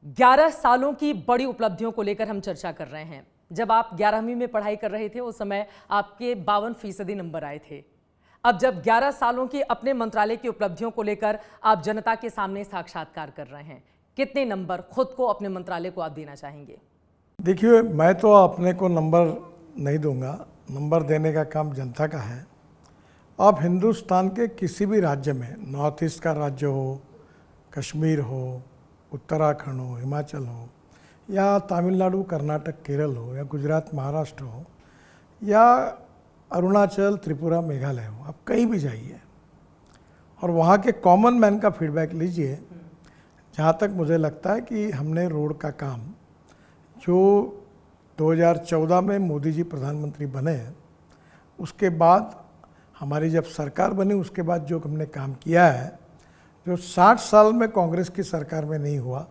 11 सालों की बड़ी उपलब्धियों को लेकर हम चर्चा कर रहे हैं। जब आप 11वीं में पढ़ाई कर रहे थे उस समय आपके 52% नंबर आए थे। अब जब 11 सालों की अपने मंत्रालय की उपलब्धियों को लेकर आप जनता के सामने साक्षात्कार कर रहे हैं, कितने नंबर खुद को अपने मंत्रालय को आप देना चाहेंगे? देखिए, मैं तो अपने को नंबर नहीं दूंगा, नंबर देने का काम जनता का है। आप हिंदुस्तान के किसी भी राज्य में, नॉर्थ ईस्ट का राज्य हो, कश्मीर हो, उत्तराखंड हो, हिमाचल हो, या तमिलनाडु, कर्नाटक, केरल हो, या गुजरात, महाराष्ट्र हो, या अरुणाचल, त्रिपुरा, मेघालय हो, आप कहीं भी जाइए और वहाँ के कॉमन मैन का फीडबैक लीजिए। जहाँ तक मुझे लगता है कि हमने रोड का काम जो 2014 में मोदी जी प्रधानमंत्री बने हैं, उसके बाद हमारी जब सरकार बनी उसके बाद जो हमने काम किया है, जो 60 साल में कांग्रेस की सरकार में नहीं हुआ,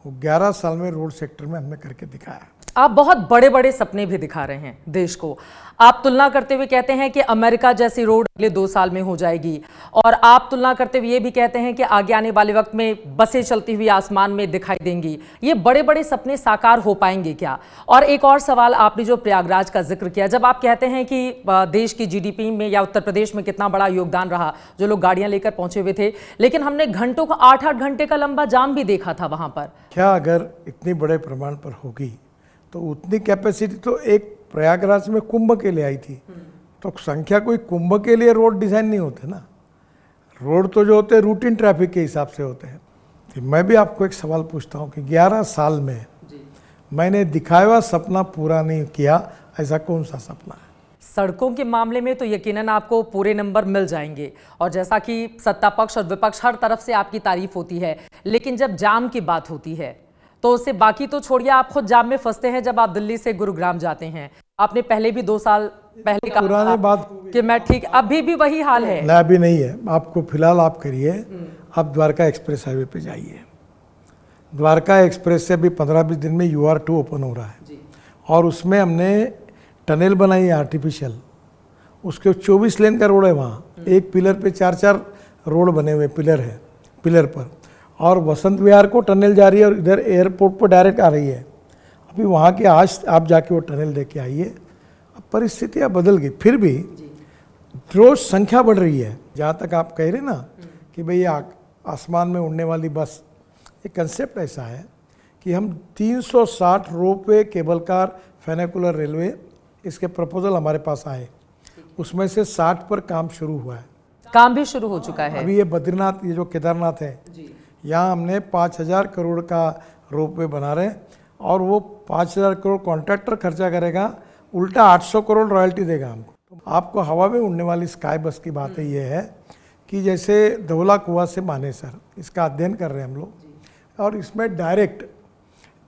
वो 11 साल में रोड सेक्टर में हमने करके दिखाया। आप बहुत बड़े बड़े सपने भी दिखा रहे हैं देश को। आप तुलना करते हुए कहते हैं कि अमेरिका जैसी रोड अगले 2 साल में हो जाएगी, और आप तुलना करते हुए ये भी कहते हैं कि आगे आने वाले वक्त में बसें चलती हुई आसमान में दिखाई देंगी। ये बड़े बड़े सपने साकार हो पाएंगे क्या? और एक और सवाल, आपने जो प्रयागराज का जिक्र किया, जब आप कहते हैं कि देश की जीडीपी में या उत्तर प्रदेश में कितना बड़ा योगदान रहा, जो लोग गाड़ियां लेकर पहुंचे हुए थे, लेकिन हमने घंटों का 8-8 घंटे का लंबा जाम भी देखा था वहां पर। क्या अगर इतनी बड़े प्रमाण पर होगी तो उतनी कैपेसिटी तो एक प्रयागराज में कुंभ के लिए आई थी, तो संख्या कोई कुंभ के लिए रोड डिज़ाइन नहीं होते ना। रोड तो जो होते हैं रूटीन ट्रैफिक के हिसाब से होते हैं। तो मैं भी आपको एक सवाल पूछता हूँ कि 11 साल में मैंने दिखाया हुआ सपना पूरा नहीं किया, ऐसा कौन सा सपना है? सड़कों के मामले में तो यकीनन आपको पूरे नंबर मिल जाएंगे, और जैसा कि सत्ता पक्ष और विपक्ष हर तरफ से आपकी तारीफ होती है, लेकिन जब जाम की बात होती है तो उससे बाकी तो छोड़िए, आप खुद जाम में फंसते हैं जब आप दिल्ली से गुरुग्राम जाते हैं। आपने पहले भी 2 साल पहले कहा पुरानी बात कि मैं ठीक, अभी भी वही हाल है। ना, अभी नहीं है। आपको फिलहाल आप करिए, आप द्वारका एक्सप्रेस हाईवे पे जाइए। द्वारका एक्सप्रेस से अभी 15-20 दिन में UR2 ओपन हो रहा है, और उसमें हमने टनल बनाई है आर्टिफिशियल। उसके 24 लेन का रोड है वहाँ, एक पिलर पे 4-4 रोड बने हुए पिलर है, पिलर पर, और वसंत विहार को टनल जा रही है, और इधर एयरपोर्ट पर डायरेक्ट आ रही है। अभी वहाँ के आज आप जाके वो टनल देख के आइए। अब परिस्थितियाँ बदल गई, फिर भी रोज संख्या बढ़ रही है। जहाँ तक आप कह रहे ना कि भाई आसमान में उड़ने वाली बस, ये कंसेप्ट ऐसा है कि हम 360 रोपवे, केबल कार, फेनिकुलर रेलवे, इसके प्रपोजल हमारे पास आए, उसमें से 60 पर काम शुरू हुआ है। काम भी शुरू हो चुका है। अभी ये बद्रीनाथ, ये जो केदारनाथ है, यहाँ हमने 5000 करोड़ का रोपवे बना रहे हैं, और वो 5000 करोड़ कॉन्ट्रैक्टर खर्चा करेगा, उल्टा 800 करोड़ रॉयल्टी देगा हमको। तो आपको हवा में उड़ने वाली स्काई बस की बात ये है कि जैसे धौला कुआं से मानेसर, इसका अध्ययन कर रहे हैं हम लोग, और इसमें डायरेक्ट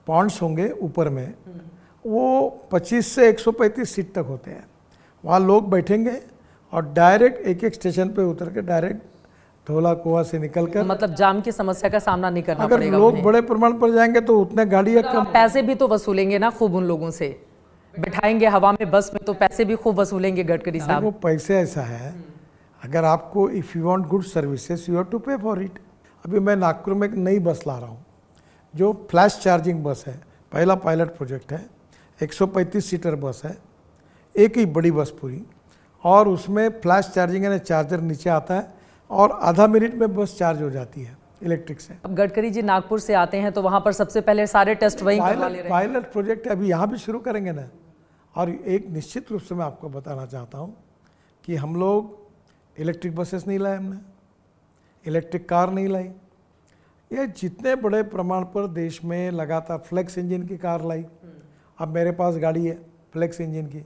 पॉइंट्स होंगे ऊपर में, वो 25 से 135 सीट तक होते हैं। वहाँ लोग बैठेंगे और डायरेक्ट एक स्टेशन पे उतर के डायरेक्ट धौला कुआं से निकलकर, मतलब जाम की समस्या का सामना नहीं करना अगर पड़ेगा। लोग बड़े प्रमाण पर जाएंगे तो उतने गाड़ियाँ कम। पैसे भी तो वसूलेंगे ना खूब, उन लोगों से बिठाएंगे हवा में बस में, तो पैसे भी खूब वसूलेंगे गडकरी साहब। वो पैसे ऐसा है, अगर आपको if you want good services you have to pay for it. अभी मैं नागपुर में एक नई बस ला रहा हूँ जो फ्लैश चार्जिंग बस है, पहला पायलट प्रोजेक्ट है। 135 सीटर बस है, एक ही बड़ी बस पूरी, और उसमें फ्लैश चार्जिंग यानी चार्जर नीचे आता है, और आधा मिनट में बस चार्ज हो जाती है इलेक्ट्रिक से। अब गडकरी जी नागपुर से आते हैं तो वहां पर सबसे पहले सारे टेस्ट वहीं करवा ले रहे हैं। पायलट प्रोजेक्ट अभी यहाँ भी शुरू करेंगे ना। और एक निश्चित रूप से मैं आपको बताना चाहता हूँ कि हम लोग इलेक्ट्रिक बसेस नहीं लाए, हमने इलेक्ट्रिक कार नहीं लाई, ये जितने बड़े प्रमाण पर देश में लगातार फ्लेक्स इंजन की कार लाई। अब मेरे पास गाड़ी है फ्लेक्स इंजन की,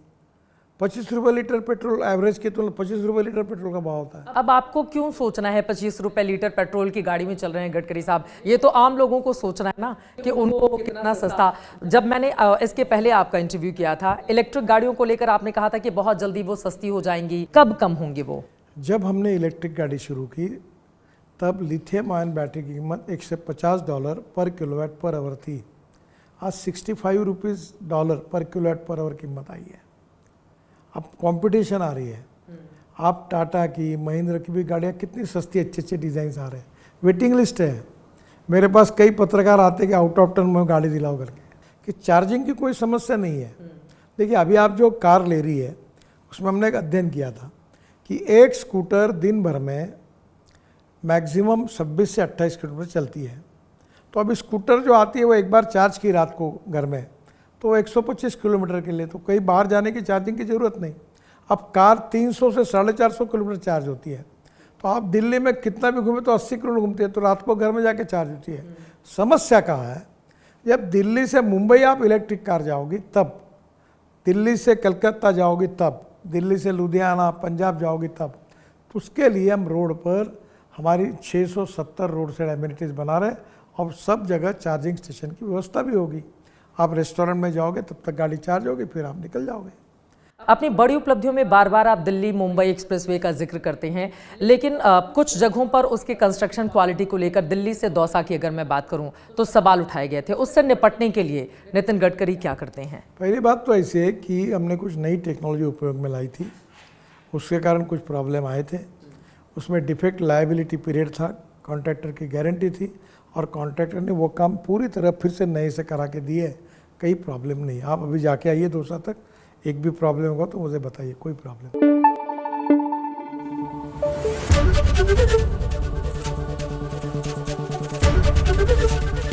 25 रुपये लीटर पेट्रोल, एवरेज की तुलना 25 रुपये लीटर पेट्रोल का भाव होता है। अब आपको क्यों सोचना है 25 रुपए लीटर पेट्रोल की गाड़ी में चल रहे हैं गडकरी साहब? ये तो आम लोगों को सोचना है ना कि उनको कितना सस्ता। जब मैंने इसके पहले आपका इंटरव्यू किया था, इलेक्ट्रिक गाड़ियों को लेकर आपने कहा था कि बहुत जल्दी वो सस्ती हो जाएंगी, कब कम होंगी वो? जब हमने इलेक्ट्रिक गाड़ी शुरू की तब लिथियम आयन बैटरी की कीमत $150 पर किलोवाट पर आवर थी। आज $65 पर किलोवाट पर आवर कीमत आई है। अब कंपटीशन आ रही है, आप टाटा की, महिंद्रा की भी गाड़ियाँ कितनी सस्ती अच्छे अच्छे डिज़ाइन आ रहे हैं, वेटिंग लिस्ट है। मेरे पास कई पत्रकार आते कि आउट ऑफ टर्न में गाड़ी दिलाओ करके, कि चार्जिंग की कोई समस्या नहीं है। देखिए अभी आप जो कार ले रही है उसमें हमने एक अध्ययन किया था कि एक स्कूटर दिन भर में मैक्सिमम 26 से 28 किलोमीटर चलती है। तो अब स्कूटर जो आती है वो एक बार चार्ज की रात को घर में तो 125 किलोमीटर के लिए, तो कहीं बाहर जाने की चार्जिंग की ज़रूरत नहीं। अब कार 300 से 450 किलोमीटर चार्ज होती है, तो आप दिल्ली में कितना भी घूमे तो 80 किलोमीटर घूमती है, तो रात को घर में जाके चार्ज होती है। समस्या कहाँ है, जब दिल्ली से मुंबई आप इलेक्ट्रिक कार जाओगी तब, दिल्ली से कलकत्ता जाओगी तब, दिल्ली से लुधियाना पंजाब जाओगी तब, तो उसके लिए हम रोड पर हमारी 670 रोड साइड एमिनिटीज़ बना रहे और सब जगह चार्जिंग स्टेशन की व्यवस्था भी होगी। आप रेस्टोरेंट में जाओगे तब तक गाड़ी चार्ज होगी, फिर आप निकल जाओगे। अपनी बड़ी उपलब्धियों में बार बार आप दिल्ली मुंबई एक्सप्रेसवे का जिक्र करते हैं, लेकिन कुछ जगहों पर उसके कंस्ट्रक्शन क्वालिटी को लेकर दिल्ली से दौसा की अगर मैं बात करूं तो सवाल उठाए गए थे। उससे निपटने के लिए नितिन गडकरी क्या करते हैं? पहली बात तो ऐसी है कि हमने कुछ नई टेक्नोलॉजी उपयोग में लाई थी, उसके कारण कुछ प्रॉब्लम आए थे। उसमें डिफेक्ट लायबिलिटी पीरियड था, कॉन्ट्रैक्टर की गारंटी थी और कॉन्ट्रैक्टर ने वो काम पूरी तरह फिर से नए से करा के दिए। कई प्रॉब्लम नहीं। आप अभी जाके आइए दौसा तक, एक भी प्रॉब्लम होगा तो मुझे बताइए, कोई प्रॉब्लम।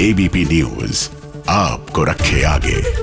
एबीपी न्यूज आपको रखे आगे।